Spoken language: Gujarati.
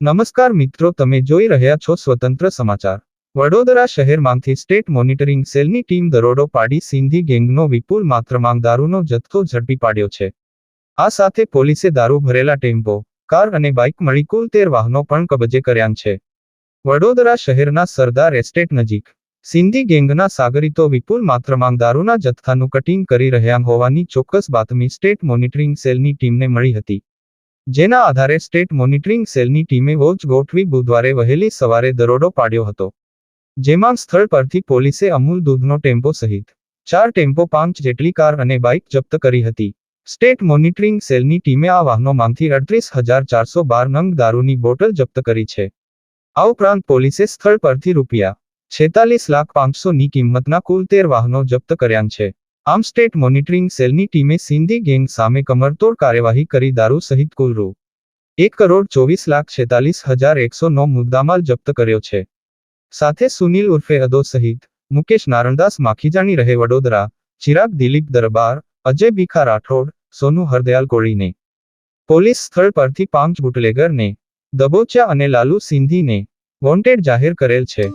નમસ્કાર મિત્રો, તમે જોઈ રહ્યા છો સ્વતંત્ર સમાચાર। વડોદરા શહેરમાંથી સ્ટેટ મોનિટરિંગ સેલની ટીમ દરોડો પાડી સિંધી ગેંગનો વિપુલ માત્રામાં દારૂનો જથ્થો ઝડપી પાડ્યો છે। આ સાથે પોલીસે દારૂ ભરેલા ટેમ્પો, કાર અને બાઇક મળી કુલ 13 વાહનો પણ કબજે કર્યા છે। વડોદરા શહેરના સરદાર એસ્ટેટ નજીક સિંધી ગેંગના સાગરીતો વિપુલ માત્રામાં દારૂના જથ્થાનું કટિંગ કરી રહ્યા હોવાની ચોક્કસ બાતમી સ્ટેટ મોનિટરિંગ સેલની ટીમને મળી હતી, જેના આધારે સ્ટેટ મોનિટરિંગ સેલની ટીમે વોચ ગોઠવી બુધવારે વહેલી સવારે દરોડો પાડ્યો હતો, જેમાં સ્થળ પરથી પોલીસે અમૂલ દૂધનો ટેમ્પો સહિત 4 ટેમ્પો, 5 જેટલી કાર અને બાઇક જપ્ત કરી હતી। સ્ટેટ મોનિટરિંગ સેલની ટીમે આ વાહનોમાંથી 38,412 નંગ દારૂની બોટલ જપ્ત કરી છે। આ ઉપરાંત પોલીસે સ્થળ પરથી ₹46,05,000ની કિંમતના કુલ 13 વાહનો જપ્ત કર્યા છે। આમ સ્ટેટ મોનિટરિંગ સેલની ટીમે સિંધી ગેંગ સામે કમરતોડ કાર્યવાહી કરી દારૂ સહિત કુલ ₹1,24,46,109 મુદ્દામાલ જપ્ત કર્યો છે। સાથે સુનિલ ઉર્ફે અદો સહિત મુકેશ નારણદાસ માખીજાણી રહે વડોદરા, ચિરાગ દિલીપ દરબાર, અજય ભીખા રાઠોડ, સોનુ હરદયાલ કોળીને પોલીસ સ્થળ પરથી 5 બુટલેગરને દબોચ્યા અને લાલુ સિંધીને વોન્ટેડ જાહેર કરેલ છે।